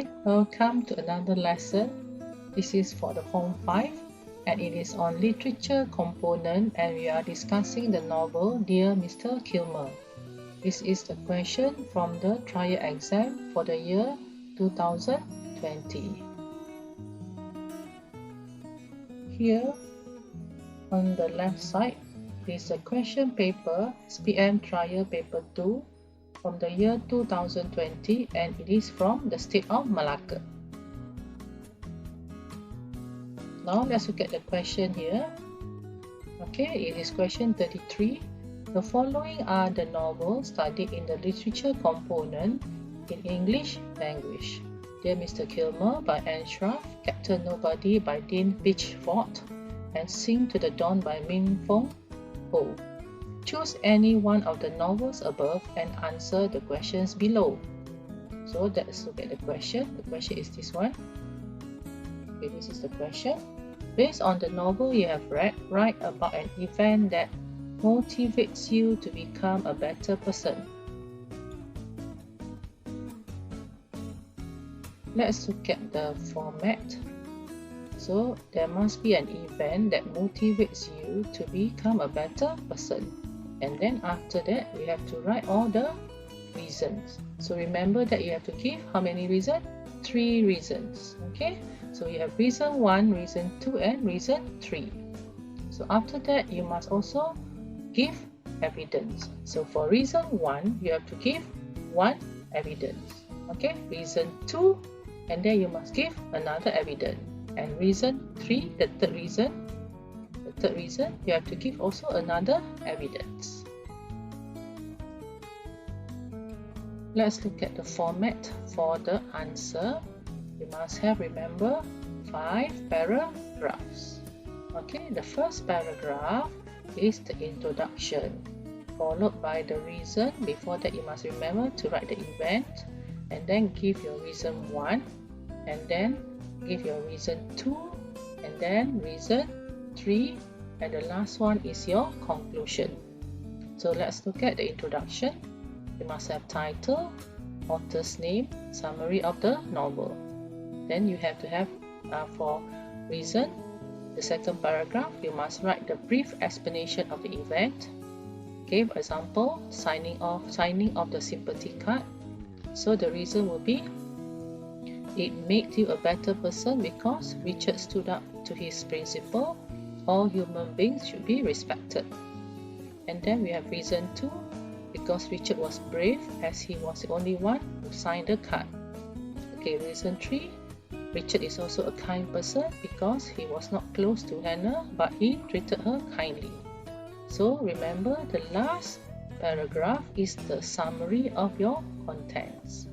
Alright, welcome to another lesson. This is for the Form 5 and it is on literature component, and we are discussing the novel Dear Mr. Kilmer. This is the question from the trial exam for the year 2020. Here on the left side is a question paper, SPM Trial Paper 2 from the year 2020, and it is from the state of Melaka. Now let's look at the question here. Okay, it is question 33. The following are the novels studied in the literature component in English language. Dear Mr. Kilmer by Anne Schraff, Captain Nobody by Dean Pitchford, and Sing to the Dawn by Min Fong Ho. Choose any one of the novels above and answer the questions below. So let's look at the question. The question is this one. Okay, this is the question. Based on the novel you have read, write about an event that motivates you to become a better person. Let's look at the format. So there must be an event that motivates you to become a better person. And then after that, we have to write all the reasons. So remember that you have to give how many reasons? 3 reasons. Okay? So you have reason 1, reason 2, and reason 3. So after that, you must also give evidence. So for reason 1, you have to give 1 evidence. Okay? Reason 2, and then you must give another evidence. And reason 3, the third reason, you have to give also another evidence. Let's look at the format for the answer. You must have, remember, 5 paragraphs. Okay, the first paragraph is the introduction, followed by the reason. Before that, you must remember to write the event, and then give your reason 1, and then give your reason 2, and then reason 3, and the last one is your conclusion. So let's look at the introduction. You must have title, author's name, summary of the novel. Then you have to have for reason, the second paragraph, you must write the brief explanation of the event. Okay, for example, signing of the sympathy card. So the reason will be, it made you a better person because Richard stood up to his principle. All human beings should be respected. And then we have reason 2, because Richard was brave as he was the only one who signed the card. Okay, reason 3, Richard is also a kind person because he was not close to Hannah, but he treated her kindly. So remember, the last paragraph is the summary of your contents.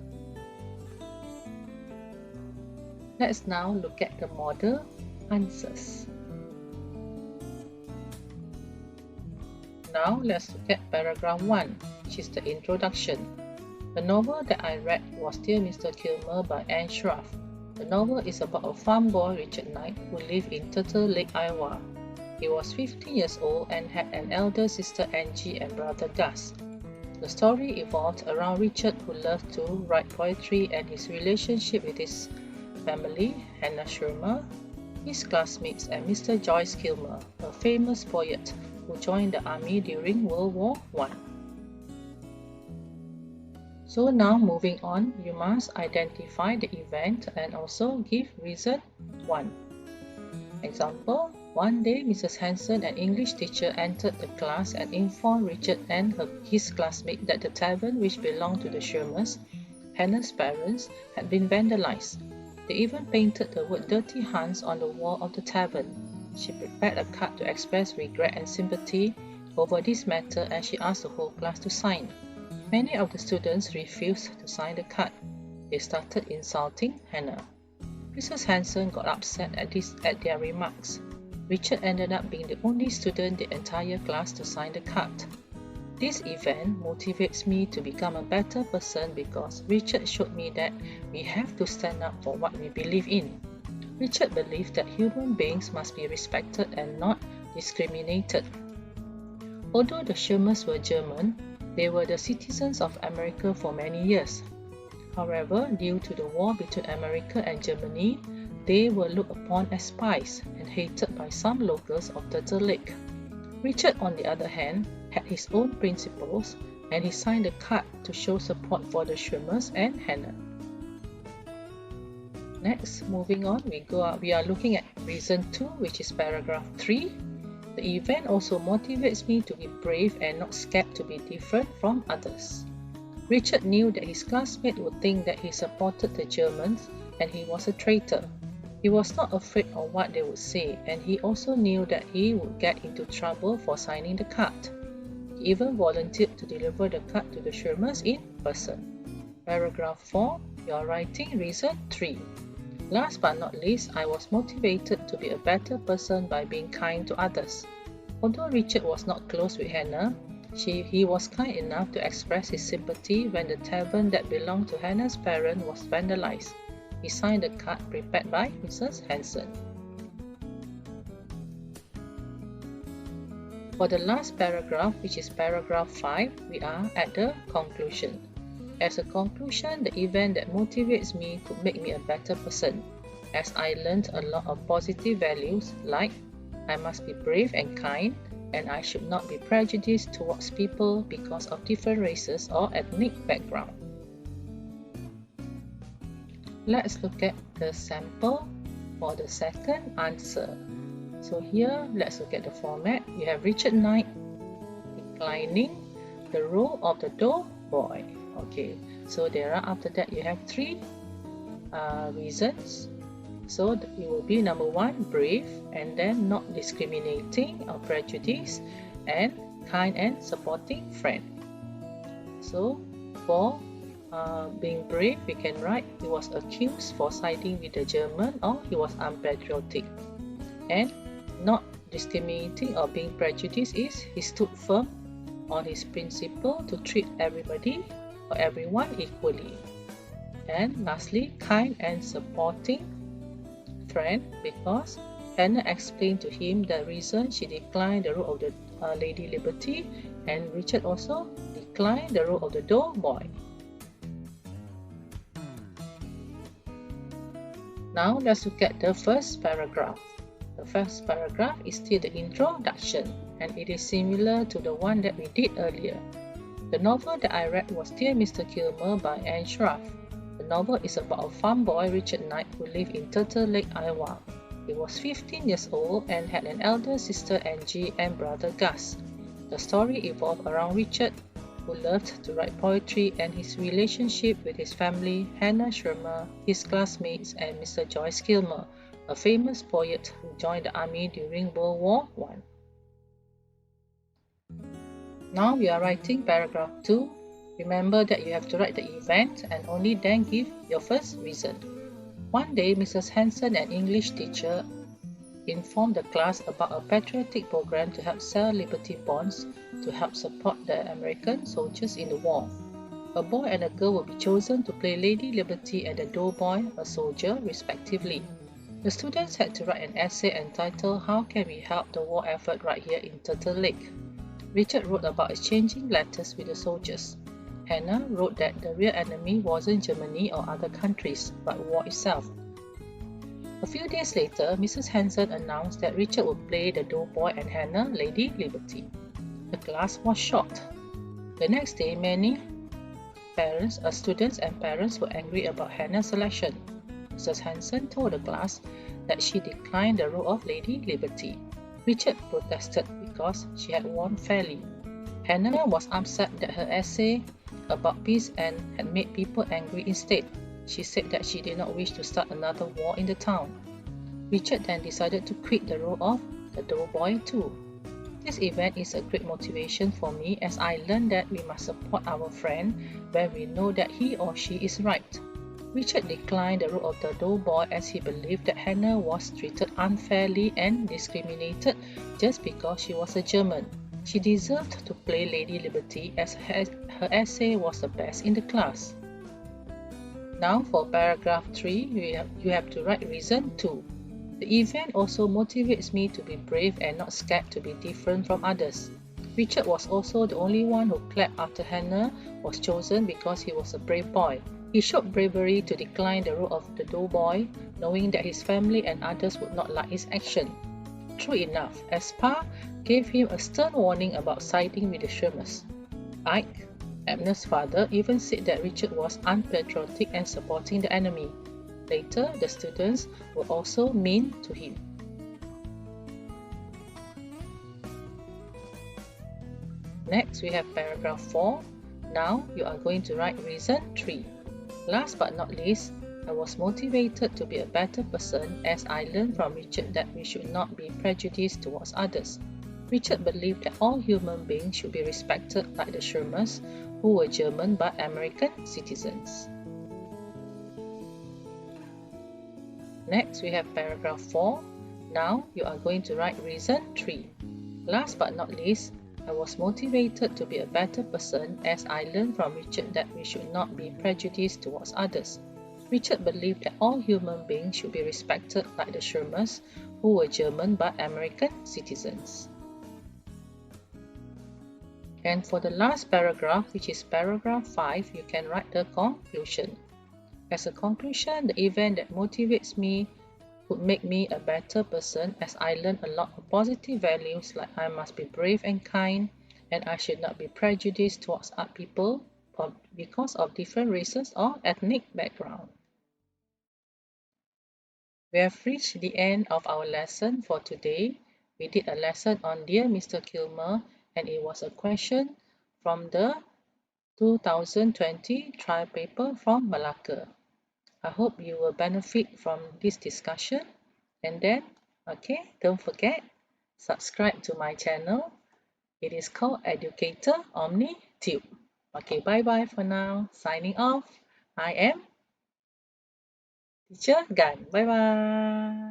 Let's now look at the model answers. Now let's look at paragraph 1, which is the introduction. The novel that I read was Dear Mr. Kilmer by Anne Schraff. The novel is about a farm boy, Richard Knight, who lived in Turtle Lake, Iowa. He was 15 years old and had an elder sister Angie and brother Gus. The story evolved around Richard, who loved to write poetry, and his relationship with his family, Hannah Shermer, his classmates, and Mr. Joyce Kilmer, a famous poet who joined the army during World War I. So now moving on, you must identify the event and also give reason 1. Example, one day Mrs. Hanson, an English teacher, entered the class and informed Richard and his classmate that the tavern, which belonged to the Shermers, Hannah's parents, had been vandalized. They even painted the word Dirty Hans on the wall of the tavern. She prepared a card to express regret and sympathy over this matter, and she asked the whole class to sign. Many of the students refused to sign the card. They started insulting Hannah. Mrs. Hanson got upset at their remarks. Richard ended up being the only student in the entire class to sign the card. This event motivates me to become a better person because Richard showed me that we have to stand up for what we believe in. Richard believed that human beings must be respected and not discriminated. Although the Shermers were German, they were the citizens of America for many years. However, due to the war between America and Germany, they were looked upon as spies and hated by some locals of Turtle Lake. Richard, on the other hand, had his own principles, and he signed a card to show support for the swimmers and Hannah. Next, moving on, we are looking at reason 2, which is paragraph 3. The event also motivates me to be brave and not scared to be different from others. Richard knew that his classmates would think that he supported the Germans and he was a traitor. He was not afraid of what they would say, and he also knew that he would get into trouble for signing the card. He even volunteered to deliver the card to the swimmers in person. Paragraph 4, you are writing reason 3. Last but not least, I was motivated to be a better person by being kind to others. Although Richard was not close with Hannah, he was kind enough to express his sympathy when the tavern that belonged to Hannah's parents was vandalized. He signed a card prepared by Mrs. Hansen. For the last paragraph, which is paragraph 5, we are at the conclusion. As a conclusion, the event that motivates me could make me a better person, as I learned a lot of positive values like I must be brave and kind, and I should not be prejudiced towards people because of different races or ethnic background. Let's look at the sample for the second answer. So here, let's look at the format. You have Richard Knight declining the role of the door boy. Okay, so after that you have 3 reasons. So it will be number 1, brave, and then not discriminating or prejudice, and kind and supporting friend. So for being brave, we can write he was accused for siding with the German, or he was unpatriotic. And not discriminating or being prejudiced is he stood firm on his principle to treat everybody or everyone equally. And lastly, kind and supporting friend, because Hannah explained to him the reason she declined the role of the Lady Liberty, and Richard also declined the role of the door boy. Now let's look at the first paragraph. The first paragraph is still the introduction, and it is similar to the one that we did earlier. The novel that I read was Dear Mr. Kilmer by Anne Schraff. The novel is about a farm boy, Richard Knight, who lived in Turtle Lake, Iowa. He was 15 years old and had an elder sister, Angie, and brother, Gus. The story evolved around Richard, who loved to write poetry, and his relationship with his family, Hannah Schirmer, his classmates, and Mr. Joyce Kilmer, a famous poet who joined the army during World War I. Now we are writing paragraph 2. Remember that you have to write the event and only then give your first reason. One day, Mrs. Hansen, an English teacher, informed the class about a patriotic program to help sell Liberty bonds to help support the American soldiers in the war. A boy and a girl will be chosen to play Lady Liberty and the doughboy, a soldier, respectively. The students had to write an essay entitled How Can We Help the War Effort Right Here in Turtle Lake? Richard wrote about exchanging letters with the soldiers. Hannah wrote that the real enemy wasn't Germany or other countries, but war itself. A few days later, Mrs. Hansen announced that Richard would play the doughboy and Hannah, Lady Liberty. The class was shocked. The next day, many students and parents were angry about Hannah's selection. Mrs. Hansen told the class that she declined the role of Lady Liberty. Richard protested because she had won fairly. Hannah was upset that her essay about peace and had made people angry instead. She said that she did not wish to start another war in the town. Richard then decided to quit the role of the doughboy too. This event is a great motivation for me, as I learned that we must support our friend when we know that he or she is right. Richard declined the role of the doughboy as he believed that Hannah was treated unfairly and discriminated just because she was a German. She deserved to play Lady Liberty as her essay was the best in the class. Now for paragraph 3, you have to write reason 2. The event also motivates me to be brave and not scared to be different from others. Richard was also the only one who clapped after Hannah was chosen because he was a brave boy. He showed bravery to decline the role of the doughboy, knowing that his family and others would not like his action. True enough, Aspar gave him a stern warning about siding with the Shermans. Ike, Abner's father, even said that Richard was unpatriotic and supporting the enemy. Later, the students were also mean to him. Next, we have paragraph 4. Now you are going to write reason 3. Last but not least, I was motivated to be a better person as I learned from Richard that we should not be prejudiced towards others. Richard believed that all human beings should be respected like the Shermans, who were German but American citizens. Next, we have paragraph 4. Now you are going to write reason 3. Last but not least, I was motivated to be a better person as I learned from Richard that we should not be prejudiced towards others. Richard believed that all human beings should be respected like the Shermans, who were German but American citizens. And for the last paragraph, which is paragraph 5, you can write the conclusion. As a conclusion, the event that motivates me would make me a better person as I learned a lot of positive values like I must be brave and kind, and I should not be prejudiced towards other people because of different races or ethnic background. We have reached the end of our lesson for today. We did a lesson on Dear Mr. Kilmer, and it was a question from the 2020 trial paper from Melaka. I hope you will benefit from this discussion. And then, okay, don't forget, subscribe to my channel. It is called Educator Omni Tube. Okay, bye-bye for now. Signing off. I am Teacher Gan. Bye-bye.